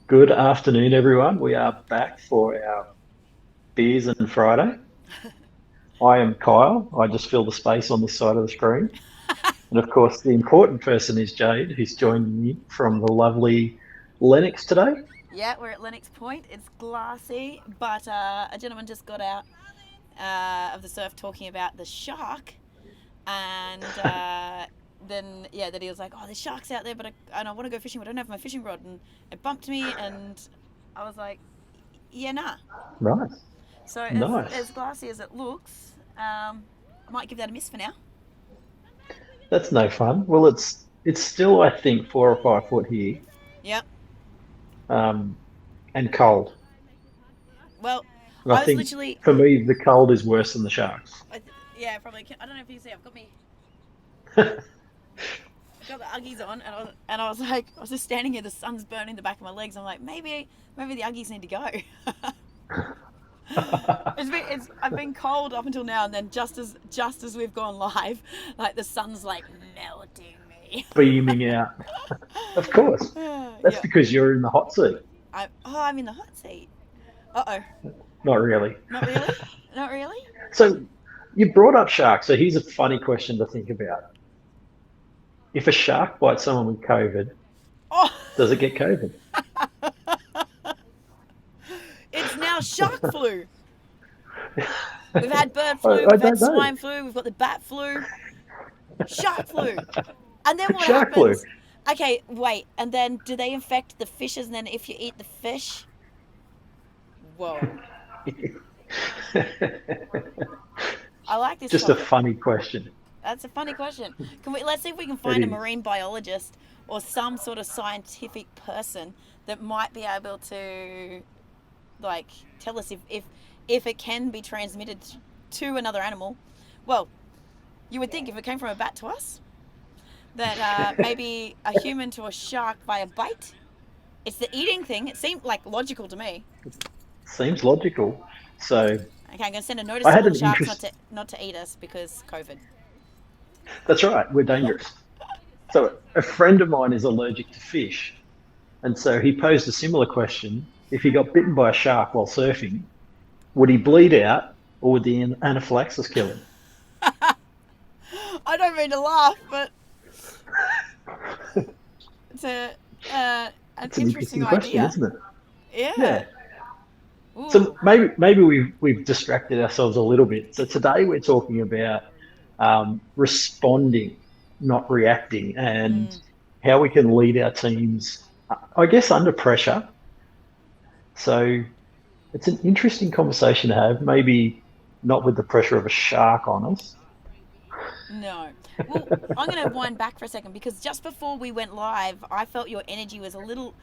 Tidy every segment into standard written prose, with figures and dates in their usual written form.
Good afternoon, everyone. We are back for our Beers and Friday. I am Kyle. I just fill the space on this side of the screen. And of course, the important person is Jade, who's joining me from the lovely Lennox today. Yeah, we're at Lennox Point. It's glassy, but a gentleman just got out of the surf talking about the shark, and then yeah, that he was like, "Oh, there's sharks out there, but I want to go fishing, but I don't have my fishing rod," and it bumped me, and I was like, "Yeah, nah." Nice, So as nice. glassy as it looks, I might give that a miss for now. That's no fun. Well, it's still, I think, 4 or 5 foot here, Yep. um, and cold. Well, And I I was think literally, for me, the cold is worse than the sharks. yeah, probably. I don't know if you can see. I've got me got the Uggies on, and I was like, I was just standing here. The sun's burning the back of my legs. I'm like, maybe the Uggies need to go. I've been cold up until now, and then just as we've gone live, like the sun's like melting me. Beaming out. Of course. That's Yeah, because you're in the hot seat. I'm in the hot seat. Uh oh, Not really. not really, not really. So you brought up sharks. So here's a funny question to think about. If a shark bites someone with COVID, Oh, does it get COVID? it's now shark flu. We've had bird I, flu, I we've had don't know. swine flu, we've got the bat flu, shark flu. And then what Shark flu. happens? Okay, wait. And then do they infect the fishes? And then if you eat the fish, whoa. I like this Just a topic. funny question. That's a funny question. Let's see if we can It find a is. marine biologist or some sort of scientific person that might be able to like tell us if it can be transmitted to another animal. Well, you would think if it came from a bat to us, that maybe a human to a shark by a bite. It's the eating thing. It seemed like logical to me. Seems logical. So Okay, I'm going to send a notice I to had all the an sharks interest. not to eat us because COVID. That's right. We're dangerous. So a friend of mine is allergic to fish. And so he posed a similar question. If he got bitten by a shark while surfing, would he bleed out or would the anaphylaxis kill him? I don't mean to laugh, but it's an It's an interesting interesting question, idea. isn't it? Yeah. Yeah. So Ooh. maybe we've distracted ourselves a little bit. So today we're talking about responding, not reacting, and Mm. how we can lead our teams, I guess, under pressure. So it's an interesting conversation to have. Maybe not with the pressure of a shark on us. No. Well, I'm going to wind back for a second because just before we went live, I felt your energy was a little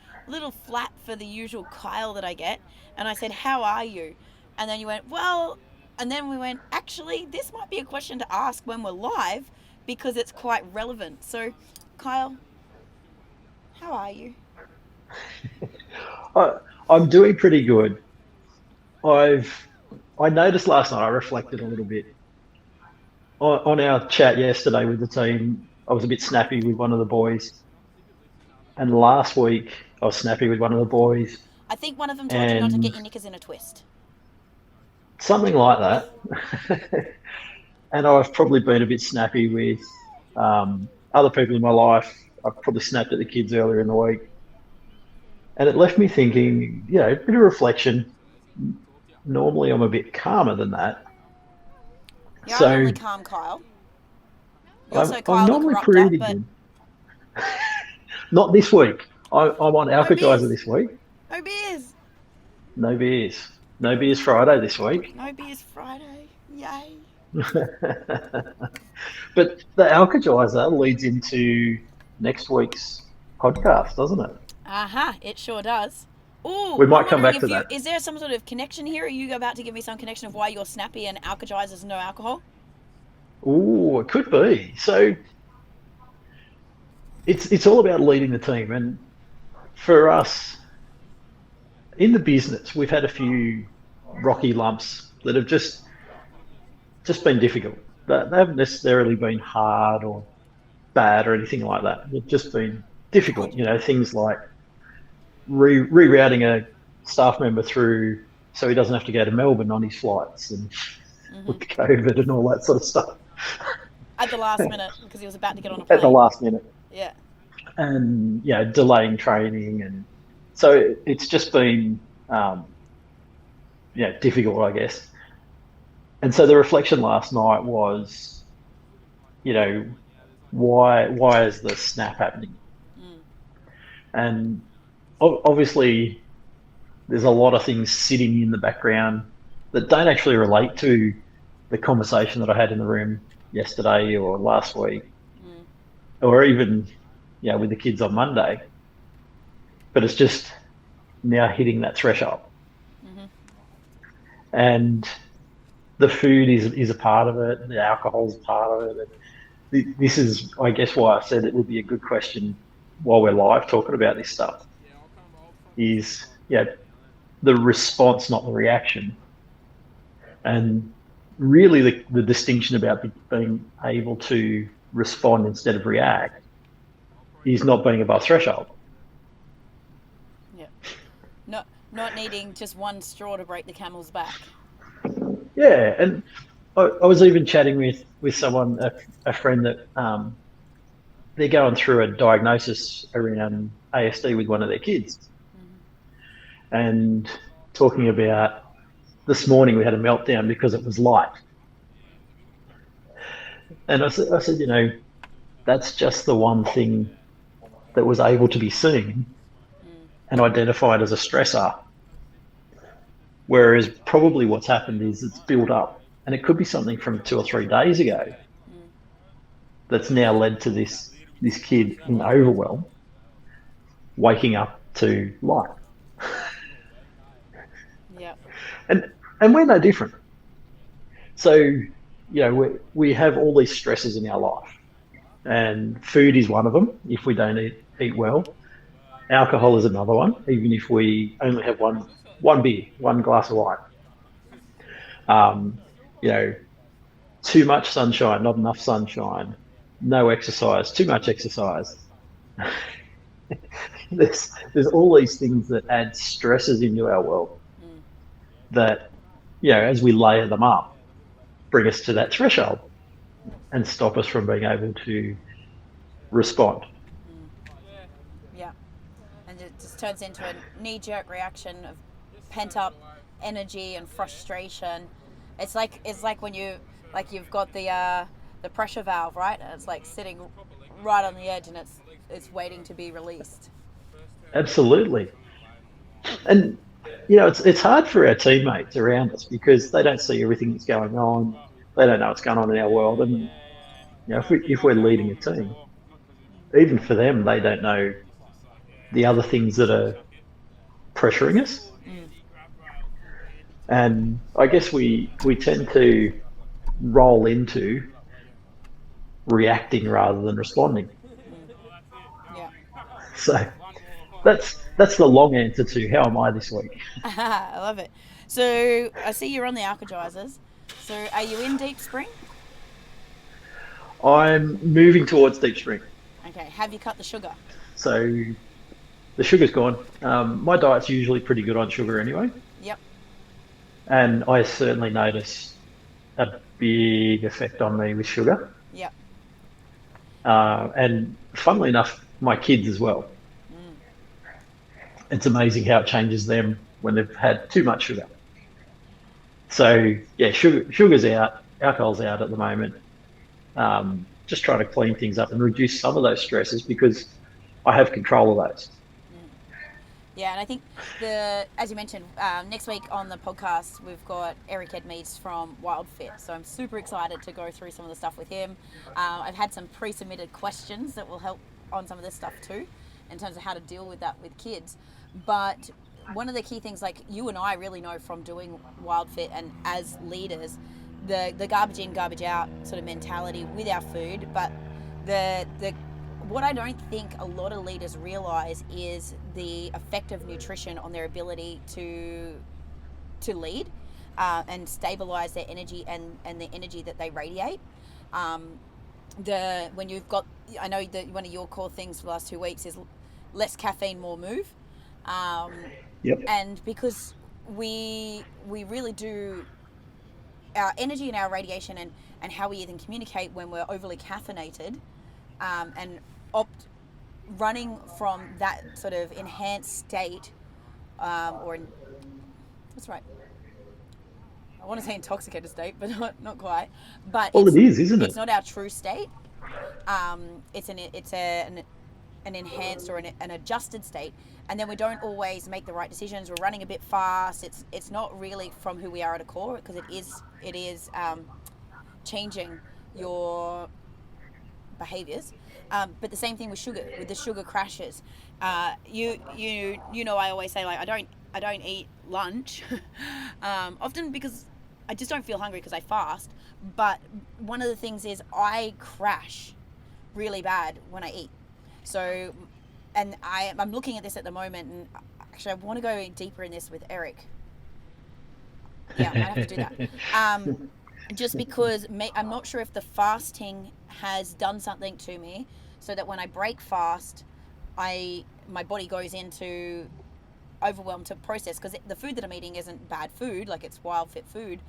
flat for the usual Kyle that I get, and I said, "How are you?" And then you went, "Well," and then we went, "Actually, this might be a question to ask when we're live because it's quite relevant." So, Kyle, how are you? I, I'm doing pretty good. I've I noticed last night. I reflected a little bit on our chat yesterday with the team. I was a bit snappy with one of the boys, and last week I was snappy with one of the boys, I think one of them told you not to and get your knickers in a twist. something like that. And I've probably been a bit snappy with other people in my life. I've probably snapped at the kids earlier in the week, and it left me thinking, a bit of reflection. Normally, I'm a bit calmer than that, Yeah, I'm so normally calm, Kyle. You're I'm also I'm Kyle the normally corruptor, pretty but good. Not this week. I'm on no Alkagizer beers. this week. No beers. No beers. No beers Friday this week. No beers Friday. Yay. But the Alkagizer leads into next week's podcast, doesn't it? Aha, it sure does. We Ooh, I'm might come wondering back if to you that. is there some sort of connection here? Are you about to give me some connection of why you're snappy and Alkagizer's no alcohol? Oh, it could be. So it's all about leading the team, and for us in the business, we've had a few rocky lumps that have just been difficult. They haven't necessarily been hard or bad or anything like that. They've just been difficult. Things like rerouting a staff member through so he doesn't have to go to Melbourne on his flights and Mm-hmm. with the COVID and all that sort of stuff At the last minute because he was about to get on a at the plane. last minute. Yeah. And delaying training, and so it's just been difficult, I guess. And so the reflection last night was, you know, why is the snap happening? Mm. And obviously, there's a lot of things sitting in the background that don't actually relate to the conversation that I had in the room yesterday or last week, Mm. or even with the kids on Monday. But it's just now hitting that threshold, Mm-hmm. and the food is a part of it, and the alcohol's a part of it. And this is, I guess, why I said it would be a good question while we're live talking about this stuff. Is the response, not the reaction, and really the distinction about being able to respond instead of react is not being above threshold. Yeah. Not needing just one straw to break the camel's back. Yeah, and I was even chatting with someone, a friend that they're going through a diagnosis around ASD with one of their kids, Mm-hmm. and talking about this morning we had a meltdown because it was light. And I said, that's just the one thing that was able to be seen Mm. and identified as a stressor. Whereas probably what's happened is it's built up, and it could be something from 2 or 3 days ago Mm. that's now led to this kid in overwhelm waking up to light. Yeah. And we're no different. So we have all these stresses in our life, and food is one of them. If we don't eat well, alcohol is another one. Even if we only have one beer, one glass of wine, um, you know, too much sunshine, not enough sunshine, no exercise, too much exercise. There's all these things that add stresses into our world Mm. that, as we layer them up, bring us to that threshold and stop us from being able to respond. Mm. Yeah. And it just turns into a knee-jerk reaction of pent-up energy and frustration. It's like when you've got the pressure valve, right? And it's like sitting right on the edge, and it's waiting to be released. Absolutely. And it's hard for our teammates around us because they don't see everything that's going on. They don't know what's going on in our world. And if we're leading a team, even for them, they don't know the other things that are pressuring us. Mm. And I guess we tend to roll into reacting rather than responding. Mm. Yeah. So that's the long answer to how am I this week. I love it. So I see you're on the alkalizers. So are you in Deep Spring? I'm moving towards deep spring. Okay. Have you cut the sugar? So the sugar's gone. My diet's usually pretty good on sugar anyway. Yep. And I certainly notice a big effect on me with sugar. Yep. And funnily enough, my kids as well. Mm. It's amazing how it changes them when they've had too much sugar. So yeah, sugar's out, alcohol's out at the moment. Just trying to clean things up and reduce some of those stresses because I have control of those. Yeah, and I think as you mentioned, next week on the podcast we've got Eric Edmeades from Wild Fit, so I'm super excited to go through some of the stuff with him. I've had some pre-submitted questions that will help on some of this stuff too, in terms of how to deal with that with kids. But one of the key things, like you and I really know from doing Wild Fit and as leaders, the garbage in, garbage out sort of mentality with our food, but the what I don't think a lot of leaders realize is the effect of nutrition on their ability to lead and stabilize their energy and the energy that they radiate. When you've got, I know that one of your core things for the last 2 weeks is less caffeine, more move. Yep. And because we really do, our energy and our radiation and how we even communicate when we're overly caffeinated, and opt running from that sort of enhanced state, or what's right, I want to say intoxicated state, but not quite. But Well, it is, isn't it's it? not our true state. It's an enhanced or an adjusted state, and then we don't always make the right decisions. We're running a bit fast. It's not really from who we are at a core, because it is changing your behaviors. But the same thing with sugar, with the sugar crashes. You know, I always say, like, I don't eat lunch, often because I just don't feel hungry because I fast. But one of the things is I crash really bad when I eat. So, and I'm looking at this at the moment, and actually I want to go deeper in this with Eric. Yeah, I might have to do that. Just because I'm not sure if the fasting has done something to me, so that when I break fast, my body goes into overwhelm to process, because the food that I'm eating isn't bad food, like it's wild fit food,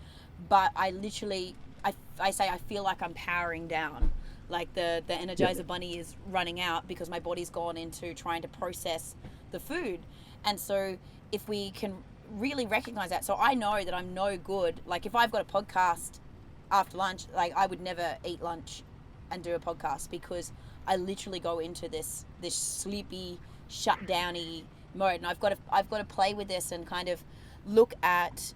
but I literally, I say I feel like I'm powering down, like the Yep. energizer bunny is running out because my body's gone into trying to process the food. And so if we can really recognize that, so I know that I'm no good, like if I've got a podcast after lunch, like I would never eat lunch and do a podcast, because I literally go into this sleepy, shut downy mode, and I've got to play with this and kind of look at,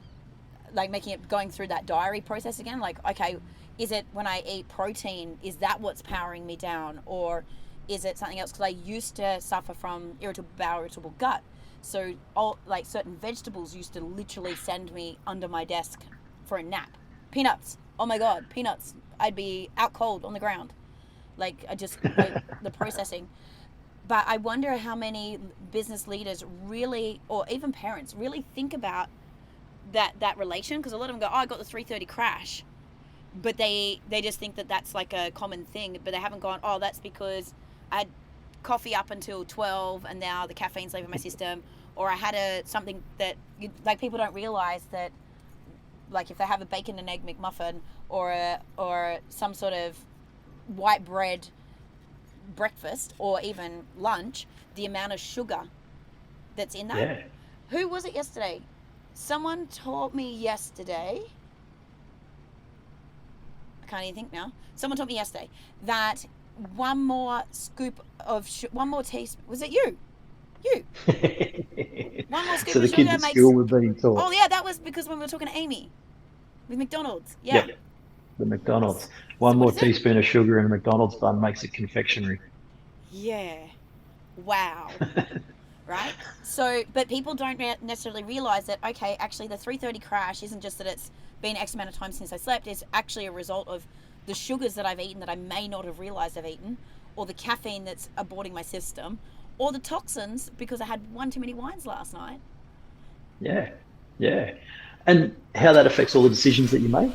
like, making it, going through that diary process again, like, okay, is it when I eat protein, is that what's powering me down, or is it something else? Because I used to suffer from irritable bowel, irritable gut, so all, like, certain vegetables used to literally send me under my desk for a nap. Peanuts, oh my god, peanuts, I'd be out cold on the ground, like the processing. But I wonder how many business leaders really, or even parents, really think about that relation, because a lot of them go, oh, I got the 3:30 crash, but they just think that that's like a common thing, but they haven't gone, oh, that's because I had coffee up until 12 and now the caffeine's leaving my system, or I had something that like, people don't realize that, like, if they have a bacon and egg McMuffin, or some sort of white bread breakfast, or even lunch, the amount of sugar that's in that. Yeah. Who was it yesterday? Someone taught me yesterday. I can't even think now. Someone taught me yesterday that one more scoop of one more teaspoon. Was it you? You. One more scoop So of the kids sugar at school makes. were being Oh taught. yeah, that was because when we were talking to Amy with McDonald's. Yeah. Yep. The McDonald's. So One what more is it? teaspoon of sugar in a McDonald's bun makes it confectionery. Yeah. Wow. Right? So, but people don't necessarily realize that, okay, actually the 3:30 crash isn't just that it's been X amount of time since I slept, it's actually a result of the sugars that I've eaten that I may not have realized I've eaten, or the caffeine that's aborting my system, or the toxins because I had one too many wines last night. Yeah. Yeah. And how that affects all the decisions that you make,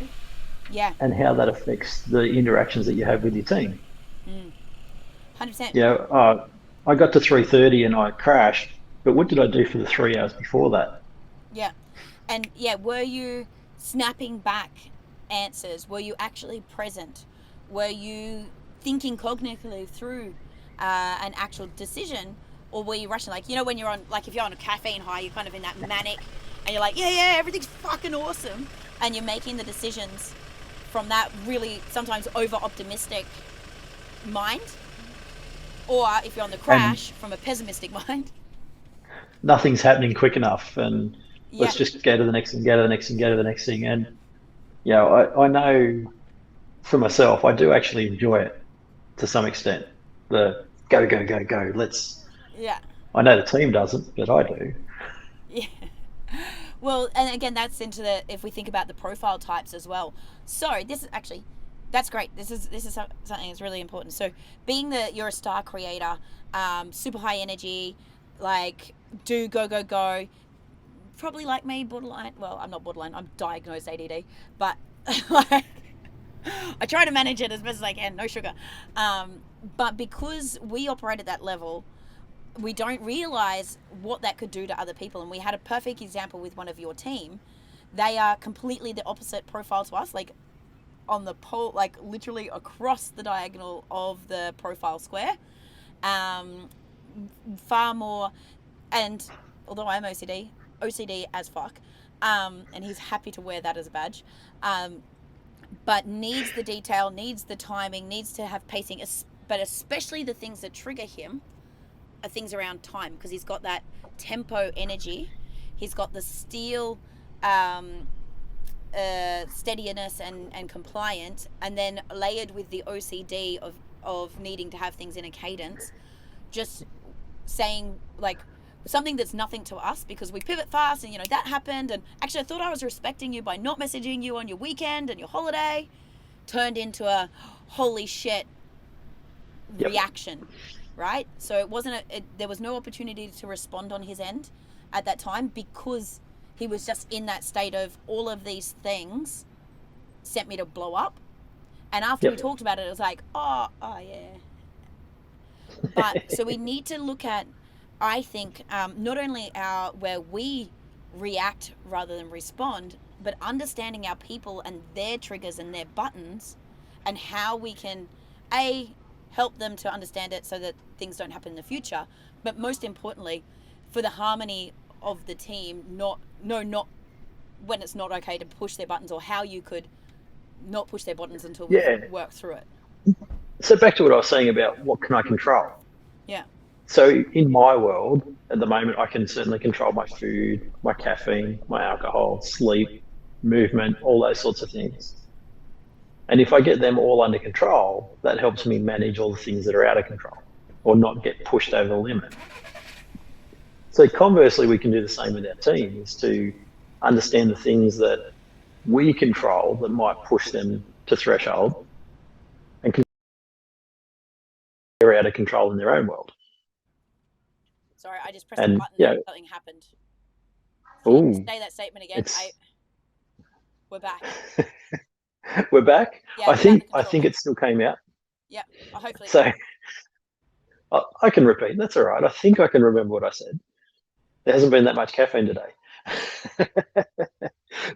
Yeah. and how that affects the interactions that you have with your team. 100%. You know, I got to 3:30 and I crashed, but what did I do for the 3 hours before that? Yeah. And yeah, were you snapping back answers? Were you actually present? Were you thinking cognitively through an actual decision? Or were you rushing? Like, when you're on, like, if you're on a caffeine high, you're kind of in that manic, and you're like, yeah, yeah, everything's fucking awesome. And you're making the decisions from that really sometimes over optimistic mind. Or if you're on the And crash, from a pessimistic mind. nothing's happening quick enough. And Yeah. let's just go to the next thing, go to the next thing, go to the next thing. And, I know for myself, I do actually enjoy it to some extent. The go, go, go, go. Yeah. I know the team doesn't, but I do. Yeah. Well, and again, that's into the, if we think about the profile types as well. So this is actually, that's great. This is something that's really important. So being that you're a star creator, super high energy, like, do go go go. Probably like me, borderline. Well, I'm not borderline. I'm diagnosed ADD, but like, I try to manage it as best as I can. No sugar, but because we operate at that level, we don't realize what that could do to other people. And we had a perfect example with one of your team. They are completely the opposite profile to us, like on the pole, like literally across the diagonal of the profile square. Um, Far more, and although I'm OCD as fuck, and he's happy to wear that as a badge, but needs the detail, needs the timing, needs to have pacing, but especially the things that trigger him are things around time because he's got that tempo energy, he's got the steel um, steadiness and compliant, and then layered with the OCD of needing to have things in a cadence, just saying like something that's nothing to us because we pivot fast and that happened, and actually I thought I was respecting you by not messaging you on your weekend and your holiday, turned into a holy shit Yep. reaction, right? So it wasn't there was no opportunity to respond on his end at that time because he was just in that state of all of these things sent me to blow up. And after we Yep. talked about it, it was like, oh yeah. But so we need to look at, I think, not only our where we react rather than respond, but understanding our people and their triggers and their buttons, and how we can a help them to understand it so that things don't happen in the future. But most importantly, for the harmony of the team, not when it's not okay to push their buttons, or how you could not push their buttons until we've Yeah. worked through it. So back to what I was saying about what can I control. Yeah. So in my world at the moment, I can certainly control my food, my caffeine, my alcohol, sleep, movement, all those sorts of things. And if I get them all under control, that helps me manage all the things that are out of control or not get pushed over the limit. So conversely, we can do the same with our team is to understand the things that we control that might push them to threshold and they're out of control in their own world. Sorry, I just pressed a And button yeah, and something happened. Can you oh, say that statement again? it's We're back. we're back. Yeah, I you're back think to I control think now. it still came out. Yep. Oh, hopefully it So did. I can repeat. That's all right. I think I can remember what I said. There hasn't been that much caffeine today.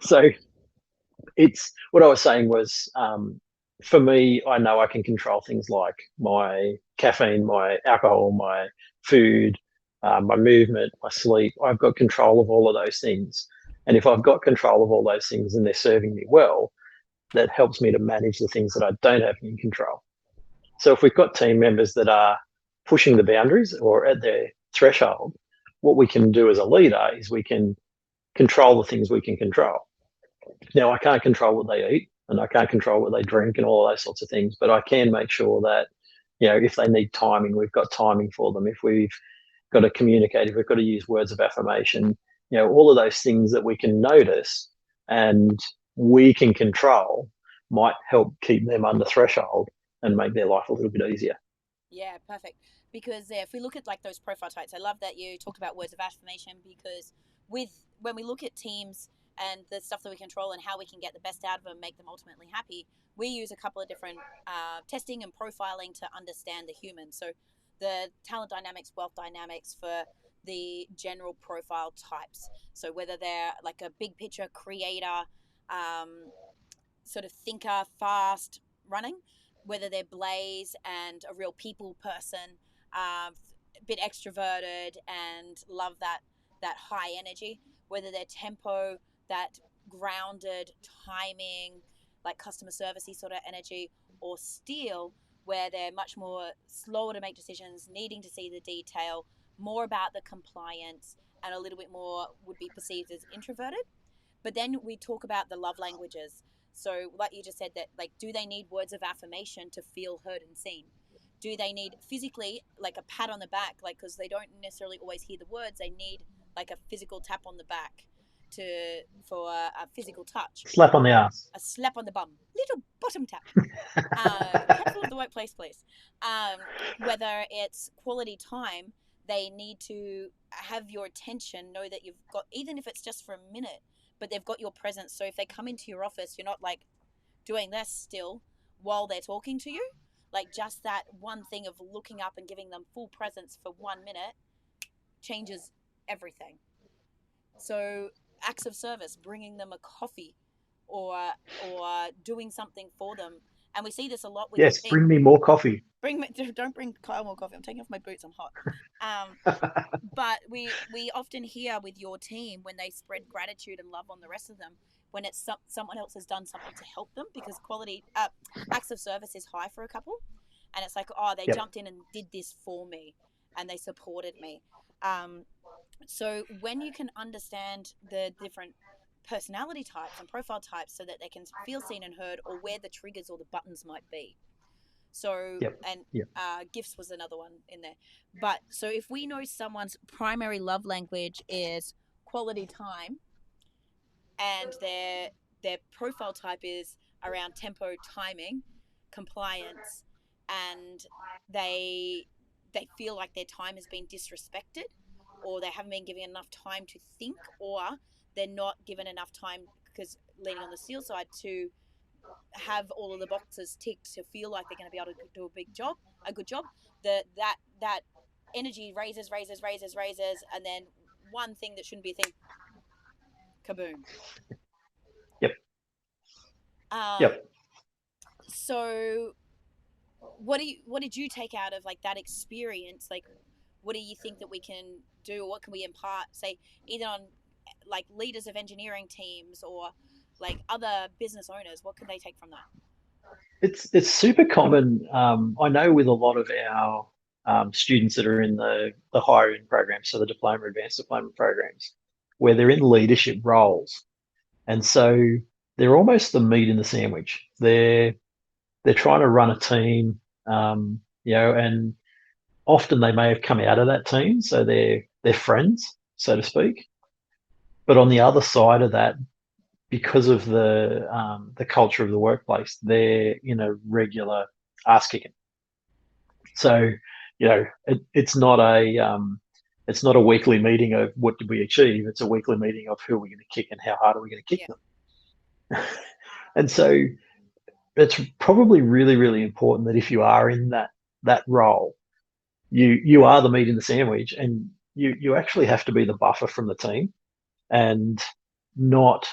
So it's what I was saying was for me, I know I can control things like my caffeine, my alcohol, my food, my movement, my sleep. I've got control of all of those things. And if I've got control of all those things and they're serving me well, that helps me to manage the things that I don't have in control. So if we've got team members that are pushing the boundaries or at their threshold, what we can do as a leader is we can control the things we can control. Now, I can't control what they eat and I can't control what they drink and all of those sorts of things, but I can make sure that, if they need timing, we've got timing for them. If we've got to communicate, if we've got to use words of affirmation, all of those things that we can notice and we can control might help keep them under threshold and make their life a little bit easier. Yeah, perfect. Because if we look at like those profile types, I love that you talked about words of affirmation because with when we look at teams and the stuff that we control and how we can get the best out of them, make them ultimately happy, we use a couple of different testing and profiling to understand the human. So the talent dynamics, wealth dynamics for the general profile types. So whether they're like a big picture creator, um, sort of thinker, fast running, whether they're Blaze and a real people person, a bit extroverted and love that high energy, whether they're tempo, that grounded timing, like customer servicey sort of energy, or steel, where they're much more slower to make decisions, needing to see the detail, more about the compliance, and a little bit more would be perceived as introverted. But then we talk about the love languages. So, like you just said, that like, do they need words of affirmation to feel heard and seen? Do they need physically, like a pat on the back, like because they don't necessarily always hear the words? They need like a physical tap on the back for a physical touch, Slap on the ass. a slap on the bum, little bottom tap. Careful of the workplace, please. Whether it's quality time, they need to have your attention, know that you've got, even if it's just for a minute, but they've got your presence. So if they come into your office, you're not like doing this still while they're talking to you. Like just that one thing of looking up and giving them full presence for 1 minute changes everything. So acts of service, bringing them a coffee, or doing something for them, and we see this a lot with your Yes, team. bring me more coffee. Bring me, don't bring Kyle more coffee. I'm taking off my boots. I'm hot. Um, but we often hear with your team when they spread gratitude and love on the rest of them, when it's someone else has done something to help them, because quality acts of service is high for a couple, and it's like, oh, they Yep, jumped in and did this for me, and they supported me. um, so when you can understand the different personality types and profile types so that they can feel seen and heard, or where the triggers or the buttons might be. So, yep, and yep, gifts was another one in there. But so if we know someone's primary love language is quality time, and their profile type is around tempo, timing, compliance, and they they feel like their time has been disrespected, or they haven't been given enough time to think, or they're not given enough time, because leaning on the steel side, to have all of the boxes ticked to feel like they're going to be able to do a good job. That energy raises, and then one thing that shouldn't be a thing, kaboom. yep, Um, yep. so what did you take out of like that experience? Like, what do you think that we can do, or what can we impart, say, either on like leaders of engineering teams, or like other business owners? What can they take from that? It's super common. I know with a lot of our students that are in the higher end programs, so the diploma, advanced diploma programs, where they're in leadership roles, and so they're almost the meat in the sandwich. They're trying to run a team, and often they may have come out of that team, so they're friends, so to speak. But on the other side of that, because of the culture of the workplace, they're in a regular ass kicking. So, it's not a weekly meeting of what did we achieve. It's a weekly meeting of who are we going to kick and how hard are we going to kick Yeah, them. And so it's probably really, really important that if you are in that role, you are the meat in the sandwich, and you actually have to be the buffer from the team and not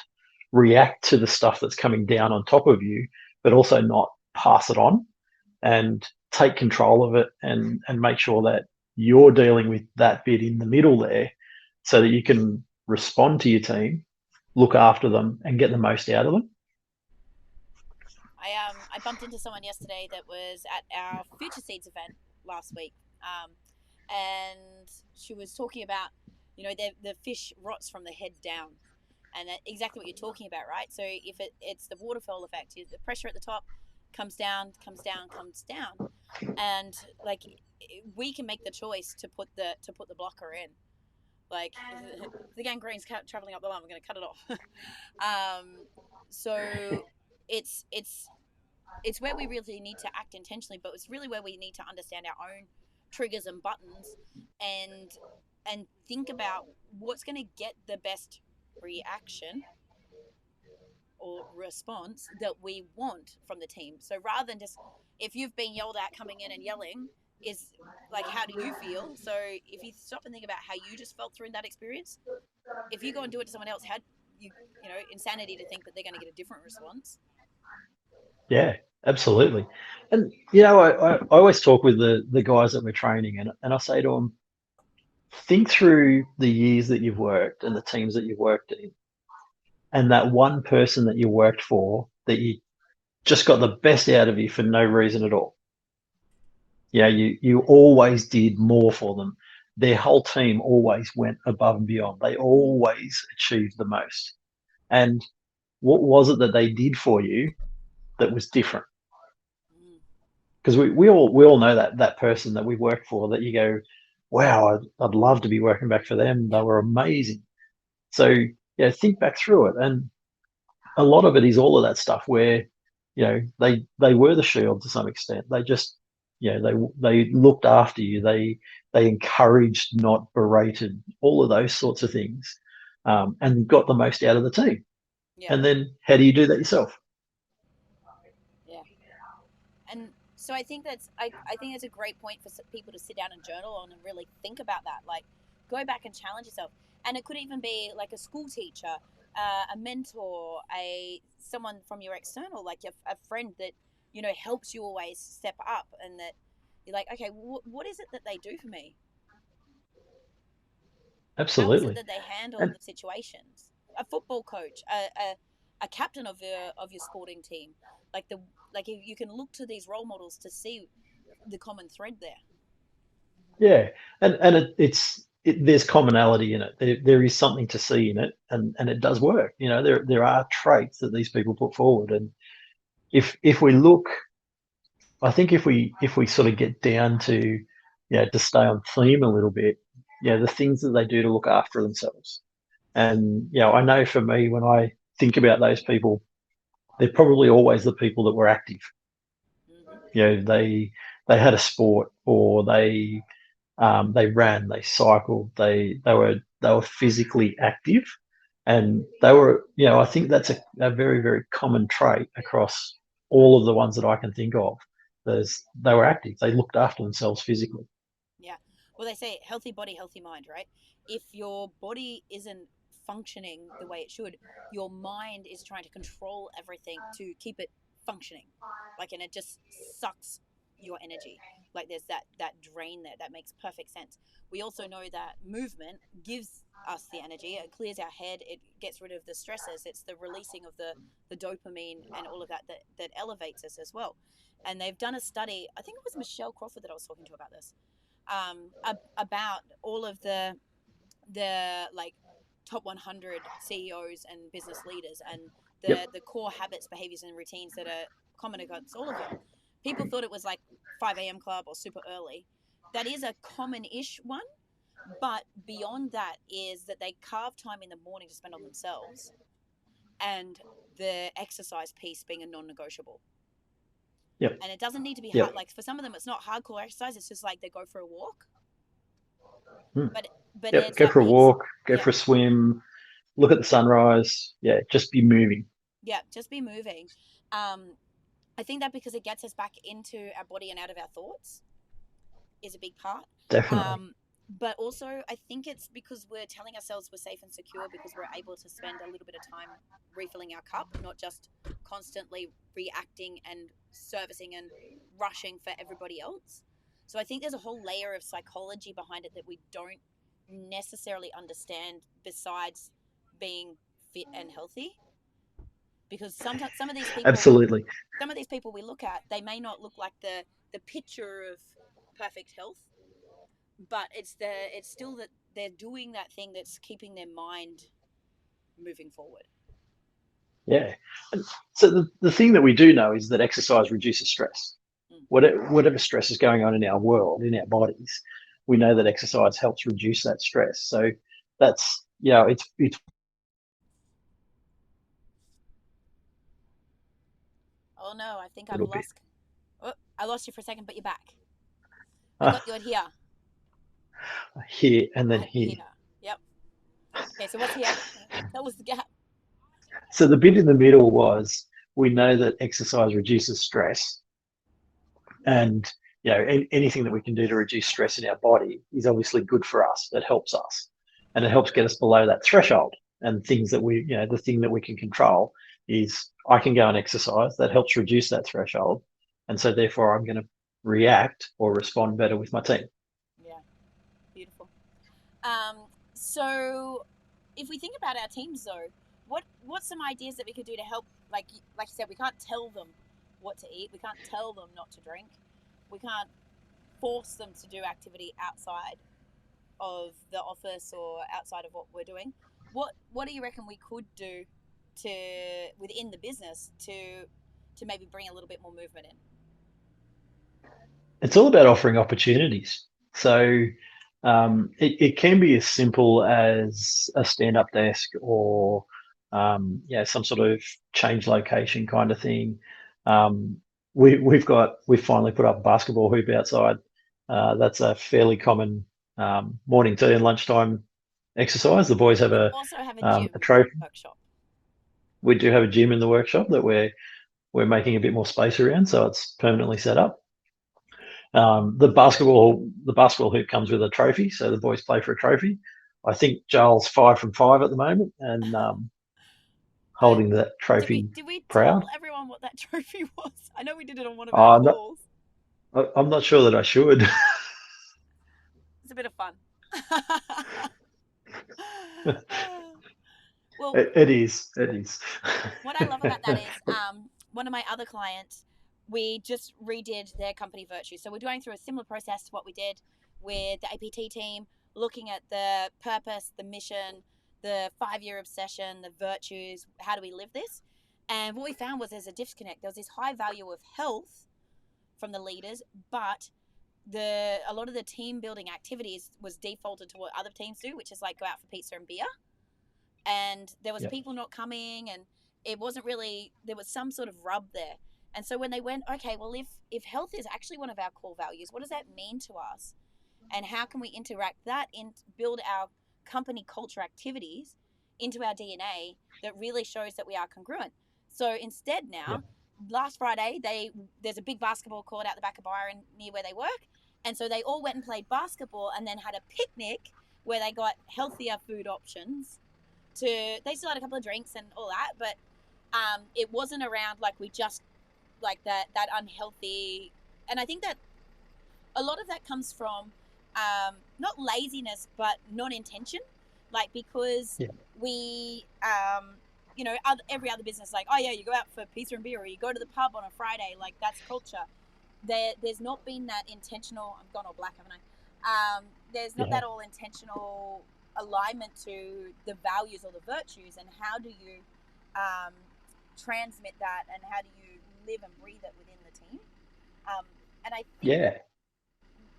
react to the stuff that's coming down on top of you, but also not pass it on, and take control of it, and make sure that you're dealing with that bit in the middle there, so that you can respond to your team, look after them, and get the most out of them. I bumped into someone yesterday that was at our Future Seeds event last week, and she was talking about, the fish rots from the head down, and exactly what you're talking about, right? So if it's the waterfall effect, the pressure at the top comes down, comes down, comes down, and like we can make the choice to put the blocker in. Like if the gangrene's traveling up the line, we're going to cut it off. So it's it's where we really need to act intentionally, but it's really where we need to understand our own triggers and buttons, and think about what's going to get the best reaction or response that we want from the team. So rather than just, if you've been yelled at coming in and yelling, is like, how do you feel? So if you stop and think about how you just felt through that experience, if you go and do it to someone else, how insanity to think that they're going to get a different response. Yeah, absolutely. And I always talk with the guys that we're training, and I say to them, think through the years that you've worked and the teams that you've worked in, and that one person that you worked for that you just got the best out of you for no reason at all. Yeah, you always did more for them. Their whole team always went above and beyond. They always achieved the most. And what was it that they did for you that was different? Mm, Because we all know that person that we work for, that you go, wow, I'd love to be working back for them. They yeah, were amazing. So yeah, think back through it, and a lot of it is all of that stuff where they were the shield to some extent. They just they looked after you. They encouraged, not berated, all of those sorts of things, and got the most out of the team. yeah, And then how do you do that yourself? yeah. And so I think I think it's a great point for people to sit down and journal on and really think about that. Like, go back and challenge yourself. And it could even be like a school teacher, a mentor, a someone from your external, like a friend that helps you always step up, and that you're like, okay, what is it that they do for me? How is it Absolutely. that they handle And the situations? A football coach, a captain of your sporting team, like the like you can look to these role models to see the common thread there. yeah, and there's commonality in it. There is something to see in it, and it does work. There are traits that these people put forward, and if we look, I think if we sort of get down to, to stay on theme a little bit, the things that they do to look after themselves. And I know for me, when I think about those people, they're probably always the people that were active. Hmm. They had a sport, or they ran, they cycled, they were physically active, and they were, I think that's a very, very common trait across all of the ones that I can think of. They were active. They looked after themselves physically. Yeah. Well, they say healthy body, healthy mind, right? If your body isn't functioning the way it should, your mind is trying to control everything to keep it functioning. Like, and it just sucks your energy. Like, there's that drain there. That makes perfect sense. We also know that movement gives us the energy. It clears our head. It gets rid of the stresses. It's the releasing of the dopamine and all of that elevates us as well. And they've done a study. I think it was Michelle Crawford that I was talking to about this, about all of the like top 100 CEOs and business leaders, and Yep. the core habits, behaviors, and routines that are common across all of them. People thought it was like 5 a.m. club or super early. That is a common-ish one, but beyond that is that they carve time in the morning to spend on themselves, and the exercise piece being a non-negotiable. Yep. And it doesn't need to be hard. Yep. Like, for some of them, it's not hardcore exercise. It's just like they go for a walk, Hmm. but Yep. it's Go that for a piece. walk. Go Yeah, for a swim. Look at the sunrise. Yeah. Just be moving. yeah, just be moving. um I think that because it gets us back into our body and out of our thoughts is a big part. Definitely. um but also I think it's because we're telling ourselves we're safe and secure because we're able to spend a little bit of time refilling our cup, not just constantly reacting and servicing and rushing for everybody else. So I think there's a whole layer of psychology behind it that we don't necessarily understand, besides being fit and healthy. Because sometimes Absolutely. some of these people we look at, they may not look like the picture of perfect health, but it's still that they're doing that thing that's keeping their mind moving forward. Yeah. And so the thing that we do know is that exercise reduces stress. Mm. Whatever stress is going on in our world, in our bodies, we know that exercise helps reduce that stress. So that's, it's Oh no, I think a I've little bit lost. Oh, I lost you for a second, but you're back. I uh, got you at here. here and then Here. here. Yep. Okay, so what's here? Tell us the gap. So the bit in the middle was, we know that exercise reduces stress, and anything that we can do to reduce stress in our body is obviously good for us. That helps us, and it helps get us below that threshold. And things that the thing that we can control is, I can go and exercise. That helps reduce that threshold, and so therefore I'm going to react or respond better with my team. Yeah, beautiful. So if we think about our teams though, what's some ideas that we could do to help? Like you said, we can't tell them what to eat. We can't tell them not to drink. We can't force them to do activity outside of the office or outside of what we're doing. What do you reckon we could do to within the business to maybe bring a little bit more movement in? It's all about offering opportunities. So it can be as simple as a stand-up desk, or some sort of change location kind of thing. Um, we've finally put up a basketball hoop outside. That's a fairly common morning tea and lunchtime exercise. The boys have You also have a a gym in trophy. the workshop. We do have a gym in the workshop that we're making a bit more space around, so it's permanently set up. The basketball hoop comes with a trophy, so the boys play for a trophy. I think Joel's 5 from 5 at the moment, and Uh, holding that did we trophy did we tell proud. everyone what that trophy was? I know we did it on one of our I'm not. calls. I'm not sure that I should. It's a bit of fun. Well, It is. It is. what I love about that is one of my other clients, we just redid their company virtue. So we're going through a similar process to what we did with the APT team, looking at the purpose, the mission, the 5 year obsession, the virtues, how do we live this? And what we found was there's a disconnect. There was this high value of health from the leaders, but a lot of the team building activities was defaulted to what other teams do, which is like go out for pizza and beer, and there was Yep. people not coming, and it wasn't really, there was some sort of rub there. And so when they went, okay, well, if health is actually one of our core values, what does that mean to us, and how can we interact that in build our company culture activities into our DNA that really shows that we are congruent. So instead Yep. now, last Friday, there's a big basketball court out the back of Byron near where they work, and so they all went and played basketball and then had a picnic where they got healthier food options. They still had a couple of drinks and all that, but it wasn't around like we just like that unhealthy. And I think that a lot of that comes from not laziness but non-intention, like because Yeah. we every other business, like, oh yeah, you go out for pizza and beer or you go to the pub on a Friday, like that's culture. There's not been that intentional. I've gone all black, haven't I? There's not Yeah. that all intentional alignment to the values or the virtues, and how do you um, transmit that, and how do you live and breathe it within the team? And I think Yeah.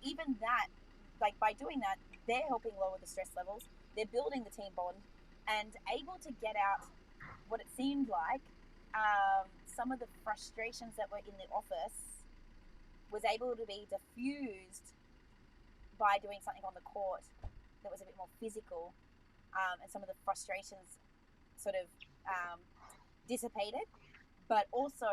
even that, like by doing that, they're helping lower the stress levels. They're building the team bond and able to get out what it seemed like some of the frustrations that were in the office was able to be diffused by doing something on the court that was a bit more physical, and some of the frustrations sort of dissipated, but also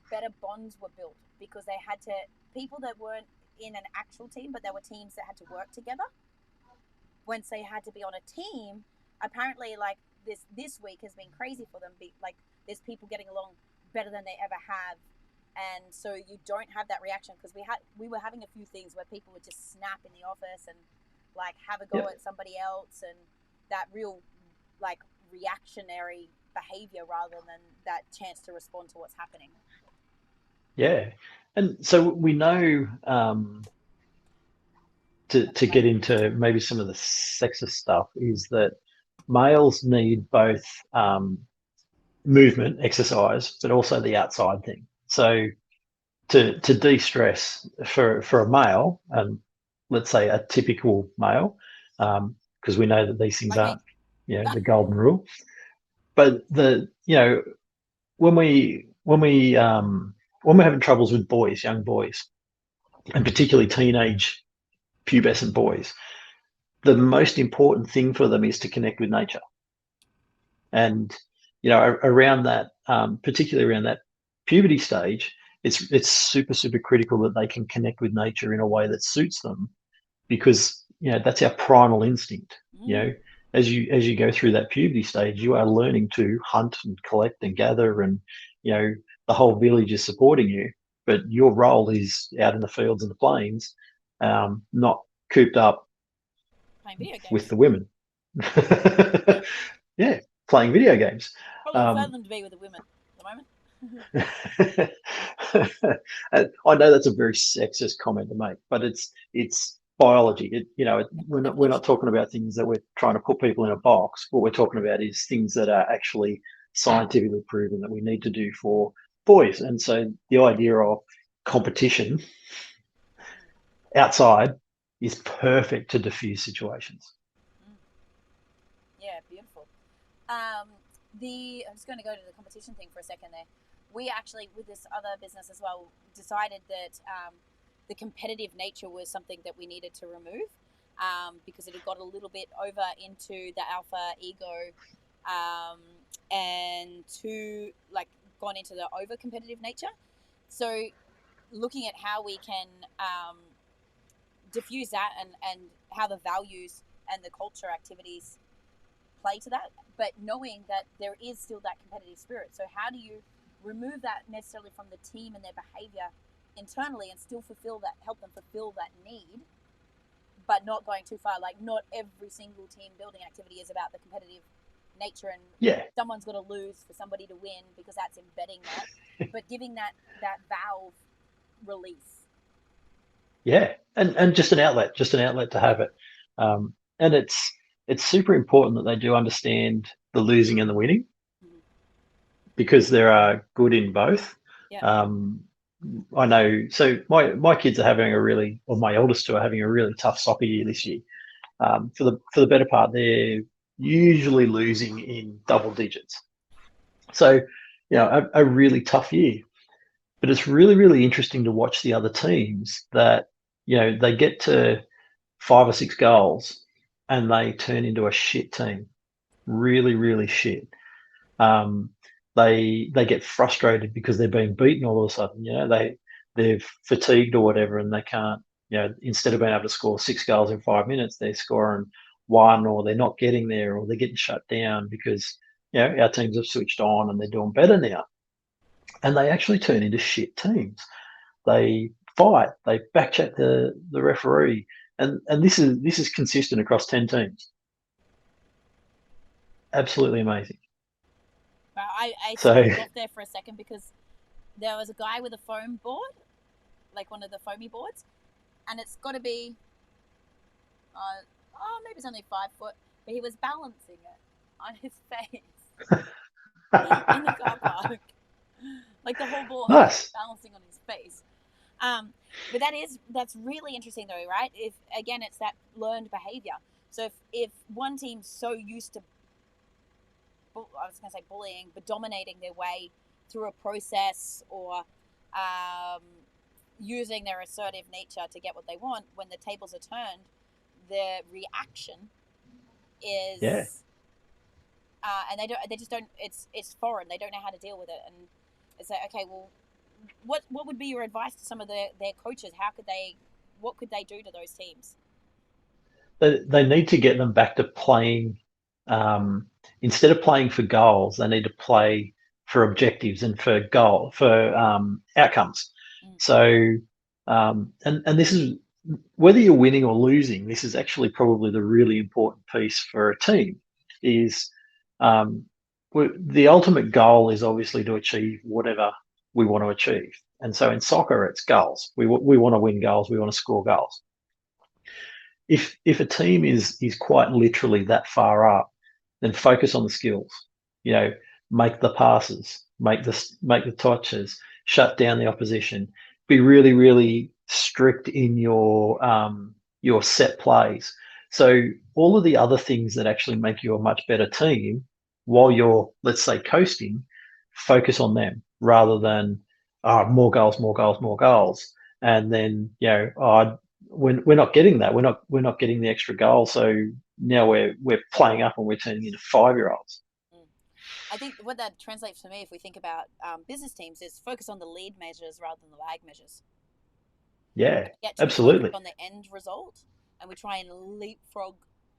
better bonds were built because they had to, people that weren't in an actual team, but there were teams that had to work together. Once they had to be on a team, apparently, like this week has been crazy for them. Like there's people getting along better than they ever have, and so you don't have that reaction, because we were having a few things where people would just snap in the office and like have a go Yep. at somebody else, and that real like reactionary behavior rather than that chance to respond to what's happening. Yeah. And so we know, to get into maybe some of the sexist stuff, is that males need both movement, exercise, but also the outside thing. So to de-stress for a male, and let's say a typical male, because we know that these things Like me. aren't, the golden rule. But when we when we when we're having troubles with boys, young boys, and particularly teenage pubescent boys, the most important thing for them is to connect with nature. And around that, particularly around that puberty stage, it's super super critical that they can connect with nature in a way that suits them, because that's our primal instinct. you Mm, know as you go through that puberty stage, you are learning to hunt and collect and gather, and the whole village is supporting you, but your role is out in the fields and the plains, not cooped up playing video with games. the women. Yeah. Yeah, playing video games. Probably prefer um, them to be with the women at the moment. I know that's a very sexist comment to make, but it's biology. We're not Evolution. talking about things that we're trying to put people in a box. What we're talking about is things that are actually scientifically proven that we need to do for boys. And so the idea of competition outside is perfect to diffuse situations. Mm. Yeah, beautiful. Um, I'm just going to go to the competition thing for a second there. We actually, with this other business as well, decided that the competitive nature was something that we needed to remove, because it had got a little bit over into the alpha ego, um, and to like gone into the over competitive nature. So looking at how we can diffuse that and how the values and the culture activities play to that, but knowing that there is still that competitive spirit. So how do you remove that necessarily from the team and their behavior internally and still help them fulfill that need, but not going too far? Like, not every single team building activity is about the competitive nature and Yeah, someone's got to lose for somebody to win, because that's embedding that, but giving that valve release. yeah, and just an outlet, to have it. And it's super important that they do understand the losing and the winning, Mm-hmm. because there are good in both. Yeah. Um, I know. So my kids are having or my eldest two are having a really tough soccer year this year. For the better part, they're usually losing in double digits. So, a really tough year. But it's really, really interesting to watch the other teams that, they get to 5 or 6 goals and they turn into a shit team. Really, really shit. Um, they get frustrated because they're being beaten all of a sudden. They're fatigued or whatever, and they can't. Instead of being able to score 6 goals in 5 minutes, they're scoring one, or they're not getting there, or they're getting shut down because our teams have switched on and they're doing better now. And they actually turn into shit teams. They fight, they backchat the referee, and this is consistent across 10 teams. Absolutely amazing. I So stopped off there for a second because there was a guy with a foam board, like one of the foamy boards, and it's got to be, maybe it's only 5 foot, but he was balancing it on his face in the car park, like the whole ball nice. balancing on his face. Um, but that's really interesting though, right? If again, it's that learned behavior. So if one team's so used to, I was going to say bullying, but dominating their way through a process, or um, using their assertive nature to get what they want, when the tables are turned, the reaction Yeah. is, and they just don't. It's foreign. They don't know how to deal with it, and it's like, okay, well, what would be your advice to some of their coaches? What could they do to those teams? They need to get them back to playing. Instead of playing for goals, they need to play for objectives and for outcomes. Mm. So, and this is whether you're winning or losing. This is actually probably the really important piece for a team. Is um, the ultimate goal is obviously to achieve whatever we want to achieve. And so in soccer, it's goals. We want to win goals. We want to score goals. If a team is quite literally that far up, then focus on the skills. You know, make the passes, make the touches, shut down the opposition. Be really, really strict in your set plays. So all of the other things that actually make you a much better team, while you're, let's say, coasting, focus on them rather than more goals, more goals, more goals. And then we're not getting that. We're not getting the extra goal. So now we're playing up and we're turning into 5-year-olds. Mm. I think what that translates for me, if we think about business teams, is focus on the lead measures rather than the lag measures. Yeah, Get too focused absolutely. on the end result, and we try and leapfrog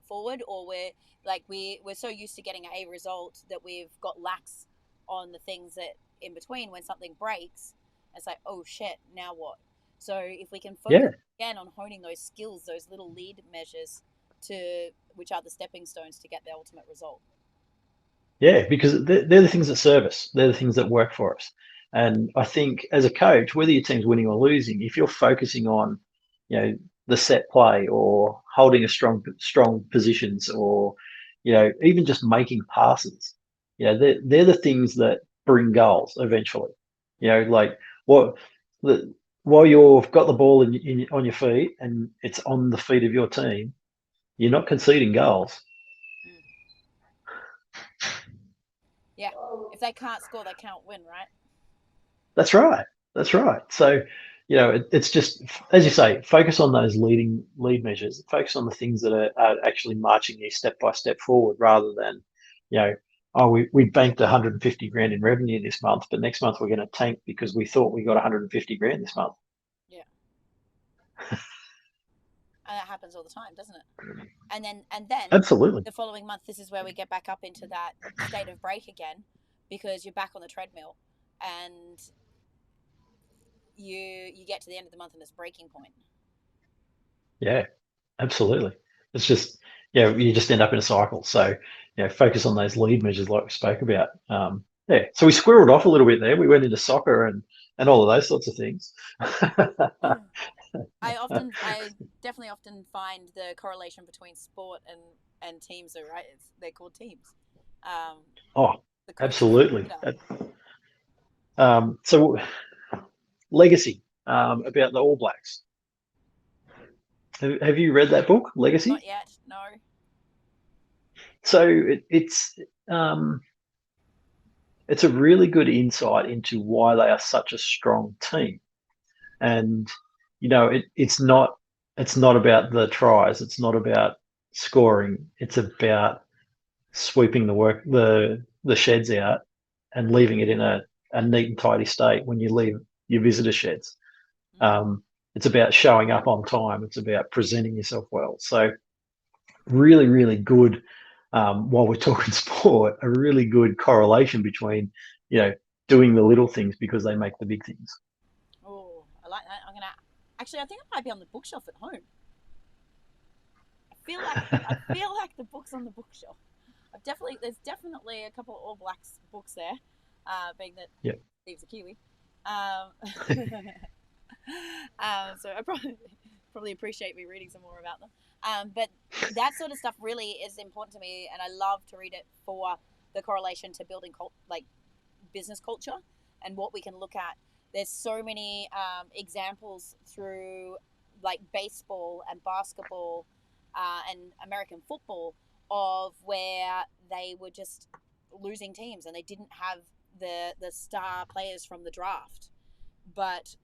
forward, or we're so used to getting a result that we've got lax on the things that in between. When something breaks, it's like, oh shit, now what? So if we can focus Yeah, again on honing those skills, those little lead measures, to which are the stepping stones to get the ultimate result. yeah, because they're the things that serve us. They're the things that work for us. And I think as a coach, whether your team's winning or losing, if you're focusing on, the set play, or holding a strong positions, or, even just making passes, they're the things that bring goals eventually. Like what the while you've got the ball on your feet and it's on the feet of your team, you're not conceding goals. Mm. Yeah, if they can't score, they can't win, right? That's right. That's right. So, it's just, as you say, focus on those lead measures. Focus on the things that are actually marching you step by step forward, rather than, you know, oh, we banked 150 grand in revenue this month, but next month we're going to tank because we thought we got 150 grand this month. Yeah. And that happens all the time, doesn't it? And then Absolutely. the following month, this is where we get back up into that state of break again, because you're back on the treadmill, and you get to the end of the month and it's breaking point. Yeah, absolutely. It's just, yeah, you just end up in a cycle. So, focus on those lead measures like we spoke about. Yeah, so we squirreled off a little bit there. We went into soccer and all of those sorts of things. I definitely often find the correlation between sport and teams, though, right? They're called teams. Um, Oh, the coach is the absolutely. leader. So Legacy, about the All Blacks. Have you read that book, Not Legacy? yet, no. So um, it's a really good insight into why they are such a strong team. And it's not about the tries. It's not about scoring. It's about sweeping the sheds out and leaving it in a neat and tidy state when you leave your visitor sheds. Mm. Um, it's about showing up on time. It's about presenting yourself well. So really, really good. While we're talking sport, a really good correlation between you know doing the little things because they make the big things. Oh, I like that. I'm gonna actually. I think it might be on the bookshelf at home. I feel like the book's on the bookshelf. There's definitely a couple of All Blacks books there, being that Yeah. Steve's a Kiwi. Um, so I probably appreciate me reading some more about them. But that sort of stuff really is important to me, and I love to read it for the correlation to building like business culture and what we can look at. There's so many examples through like baseball and basketball and American football of where they were just losing teams and they didn't have the star players from the draft, but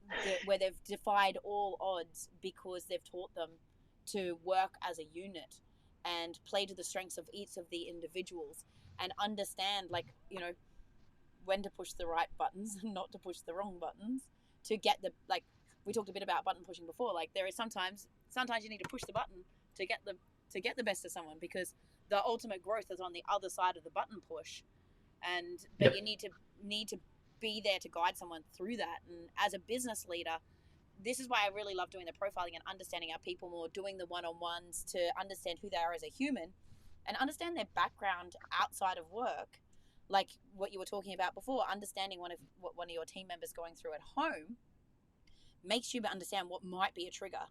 where they've defied all odds because they've taught them to work as a unit and play to the strengths of each of the individuals and understand, like, when to push the right buttons and not to push the wrong buttons to get the, like, we talked a bit about button pushing before. Like, there is sometimes you need to push the button to get the best of someone, because the ultimate growth is on the other side of the button push. But Yep. you need to be there to guide someone through that. And as a business leader, this is why I really love doing the profiling and understanding our people more, doing the one-on-ones to understand who they are as a human and understand their background outside of work. Like what you were talking about before, understanding what one of your team members going through at home makes you understand what might be a trigger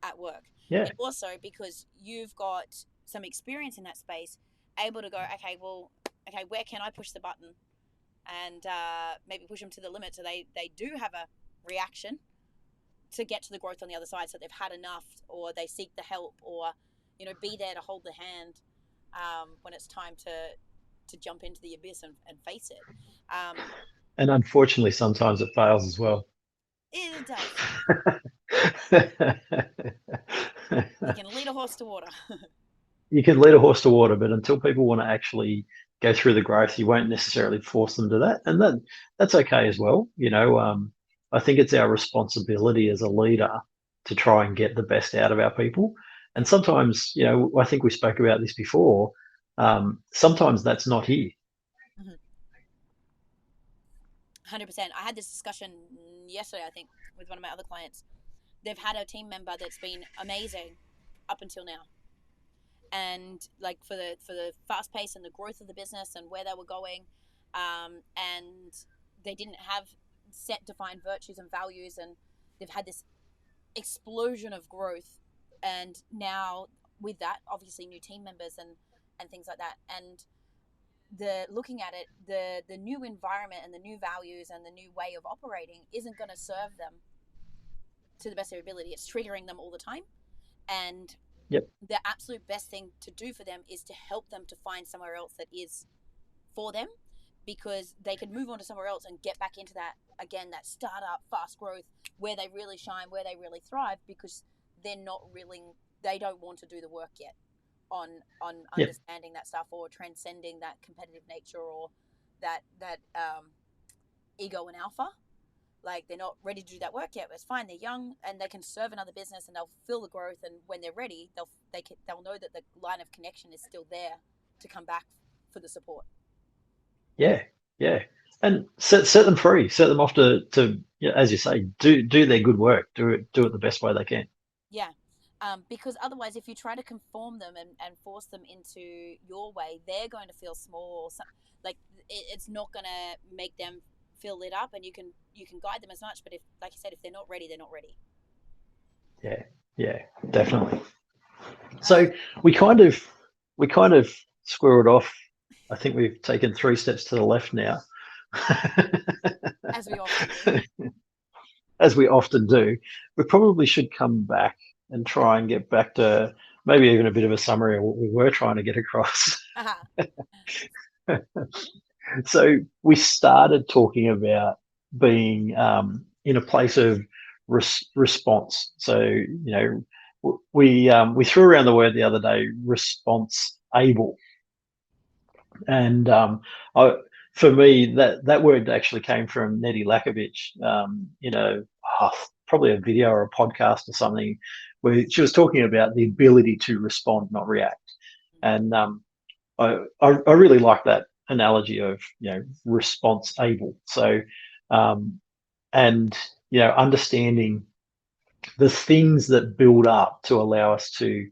at work. Yeah. And also because you've got some experience in that space, able to go, okay, well, okay, where can I push the button and maybe push them to the limit so they do have a reaction to get to the growth on the other side, so they've had enough, or they seek the help, or be there to hold the hand when it's time to jump into the abyss and face it. Um, And unfortunately, sometimes it fails as well. it does. You can lead a horse to water. You can lead a horse to water, but until people want to actually go through the growth, you won't necessarily force them to that, and that's okay as well. I think it's our responsibility as a leader to try and get the best out of our people. And Yeah. sometimes, I think we spoke about this before. Sometimes that's not here. 100%. I had this discussion yesterday, I think, with one of my other clients. They've had a team member that's been amazing up until now, and like for the fast pace and the growth of the business and where they were going, and they didn't have set defined virtues and values, and they've had this explosion of growth, and now with that, obviously new team members and things like that, and the looking at it, the new environment and the new values and the new way of operating isn't going to serve them to the best of their ability. It's triggering them all the time, and Yep. the absolute best thing to do for them is to help them to find somewhere else that is for them, because they can move on to somewhere else and get back into that again, that startup fast growth where they really shine, where they really thrive, because they're not really, they don't want to do the work yet on Yep. understanding that stuff or transcending that competitive nature or that ego and alpha. like they're not ready to do that work yet. It's fine. They're young and they can serve another business and they'll feel the growth. And when they're ready, they'll know that the line of connection is still there to come back for the support. Yeah, yeah. And set them free, set them off to as you say, do their good work, do it the best way they can. Yeah. Because otherwise, if you try to conform them and force them into your way, they're going to feel small. Like it's not going to make them feel lit up, and you can guide them as much. But if, like you said, if they're not ready, they're not ready. Yeah, yeah, definitely. Um, So we kind of we kind of squirreled off. I think we've taken 3 steps to the left now, as we often do. as we often do. We probably should come back and try and get back to maybe even a bit of a summary of what we were trying to get across. Uh-huh. So we started talking about being in a place of response. So we threw around the word the other day, response able, and I, for me that word actually came from Nettie Lakovich, probably a video or a podcast or something, where she was talking about the ability to respond, not react, and I really like that analogy of response able. So and understanding the things that build up to allow us to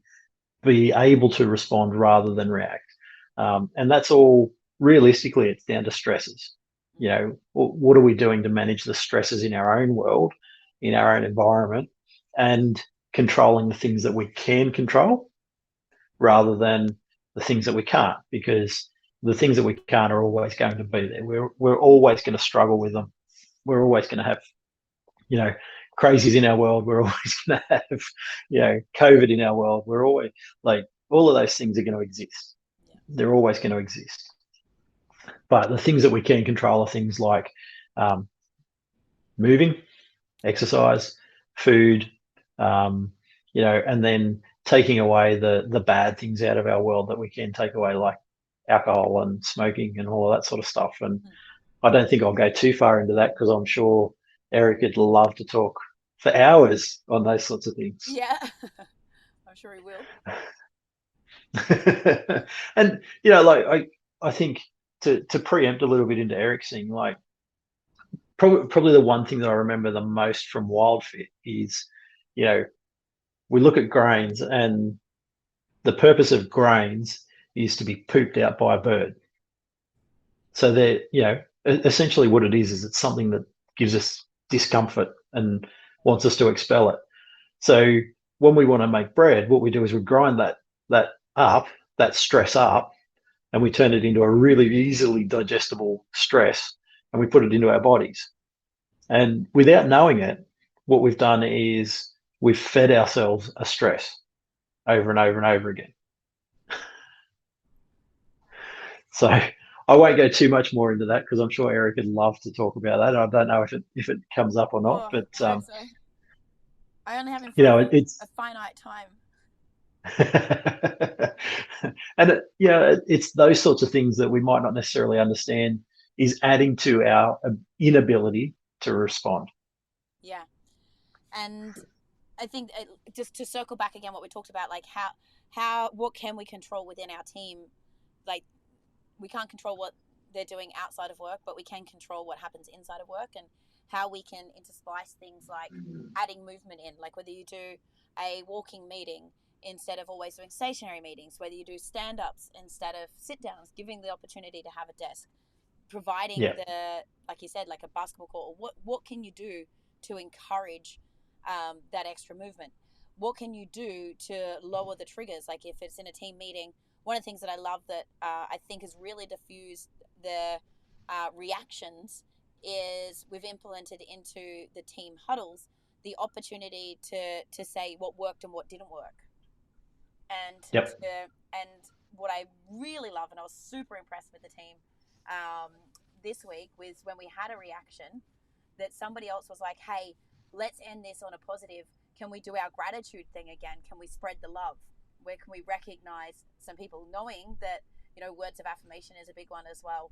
be able to respond rather than react. And that's all realistically, it's down to stresses. What are we doing to manage the stresses in our own world, in our own environment, and controlling the things that we can control rather than the things that we can't, because the things that we can't are always going to be there. We're always going to struggle with them. We're always going to have, you know, crazies in our world. We're always going to have, COVID in our world. We're always like all of those things are going to exist. Yeah. They're always going to exist. But the things that we can control are things like um, moving, exercise, food, and then taking away the bad things out of our world that we can take away, like alcohol and smoking and all of that sort of stuff. And Mm. I don't think I'll go too far into that because I'm sure Eric would love to talk for hours on those sorts of things. Yeah. I'm sure he will. And like I think to preempt a little bit into Eric's thing, like probably the one thing that I remember the most from WildFit is, you know, we look at grains and the purpose of grains is to be pooped out by a bird. So they're, essentially what it is it's something that gives us discomfort and wants us to expel it. So when we want to make bread, what we do is we grind that up, that stress up, and we turn it into a really easily digestible stress, and we put it into our bodies. And without knowing it, what we've done is we've fed ourselves a stress over and over and over again. So I won't go too much more into that because I'm sure Eric would love to talk about that. I don't know if it comes up or not, Oh, but I hope so. I only have him for it's a finite time. and it's those sorts of things that we might not necessarily understand is adding to our inability to respond. Yeah. And I think just to circle back again, what we talked about, like what can we control within our team? Like we can't control what they're doing outside of work, but we can control what happens inside of work and how we can intersplice things like adding movement in, like whether you do a walking meeting instead of always doing stationary meetings, whether you do stand-ups instead of sit-downs, giving the opportunity to have a desk, providing Yeah, like you said, like a basketball court. What can you do to encourage that extra movement? What can you do to lower the triggers? Like if it's in a team meeting, one of the things that I love that I think has really diffused the reactions is we've implemented into the team huddles the opportunity to say what worked and what didn't work, and yep, and what I really love, and I was super impressed with the team this week, was when we had a reaction that somebody else was like, "Hey, let's end this on a positive. Can we do our gratitude thing again? Can we spread the love? Where can we recognize some people, knowing that words of affirmation is a big one as well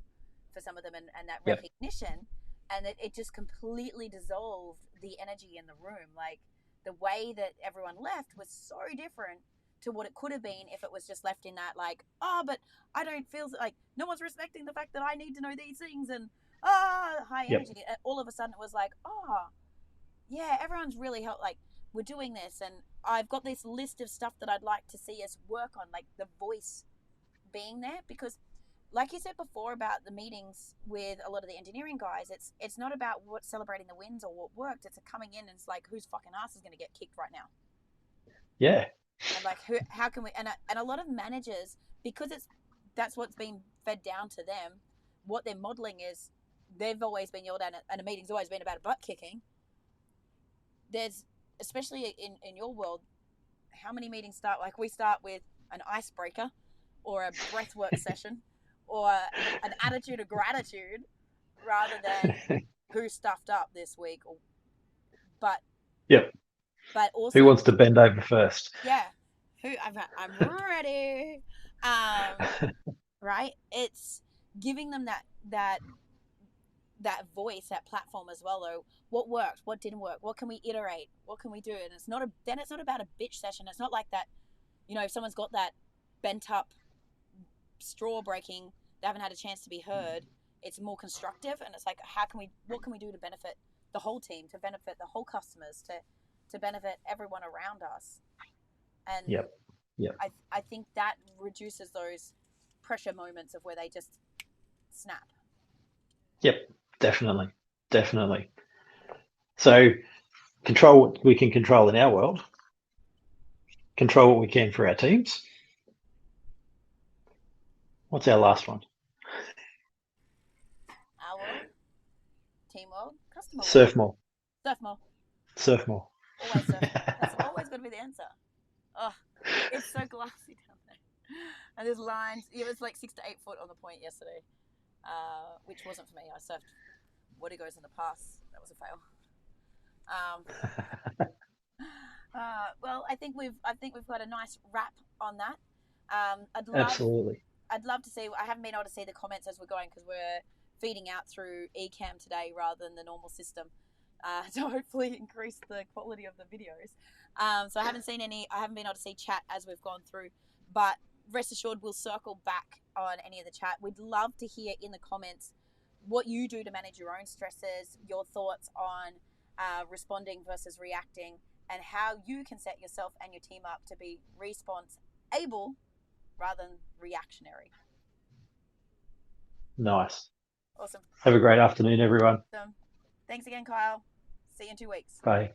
for some of them, and that yep, recognition and it just completely dissolved the energy in the room. Like the way that everyone left was so different to what it could have been if it was just left in that, like, oh, but I don't feel like no one's respecting the fact that I need to know these things, and high Yep. energy. All of a sudden it was like, oh yeah, everyone's really helped. Like, we're doing this, and I've got this list of stuff that I'd like to see us work on, like the voice being there. Because like you said before about the meetings with a lot of the engineering guys, it's not about what celebrating the wins or what worked. It's a coming in and it's like, whose fucking ass is going to get kicked right now, Yeah. and like how can we, and a lot of managers, because it's that's what's been fed down to them. What they're modeling is they've always been yelled at, and a meeting's always been about butt kicking. There's, especially in your world, how many meetings start, like we start with an icebreaker or a breathwork session or an attitude of gratitude rather than who stuffed up this week, or but Yep. Who also, wants to bend over first? yeah, who I'm ready. Right, it's giving them that voice, that platform as well, though. What worked, what didn't work, what can we iterate, what can we do? And it's not about a bitch session. It's not like that, if someone's got that bent up straw breaking, they haven't had a chance to be heard. It's more constructive, and it's like, what can we do to benefit the whole team, to benefit the whole customers, to benefit everyone around us. And Yep. Yep. I think that reduces those pressure moments of where they just snap. Yep. Definitely. Definitely. So control what we can control in our world, control what we can for our teams. What's our last one? Our world, team world, customer world. Surf more. Surf more. Surf more. Always surf more. That's always going to be the answer. Oh, it's so glassy down there. And there's lines. It was like 6 to 8 foot on the point yesterday, which wasn't for me. I surfed what goes in the pass. That was a fail. Um, well, I think we've got a nice wrap on that. I'd love Absolutely. I'd love to see. I haven't been able to see the comments as we're going because we're feeding out through Ecamm today rather than the normal system, to hopefully increase the quality of the videos. So I haven't seen any. I haven't been able to see chat as we've gone through, but rest assured we'll circle back on any of the chat. We'd love to hear in the comments what you do to manage your own stresses, your thoughts on responding versus reacting, and how you can set yourself and your team up to be response able rather than reactionary. Nice. Awesome. Have a great afternoon, everyone. Thanks again, Kyle. See you in 2 weeks. Bye.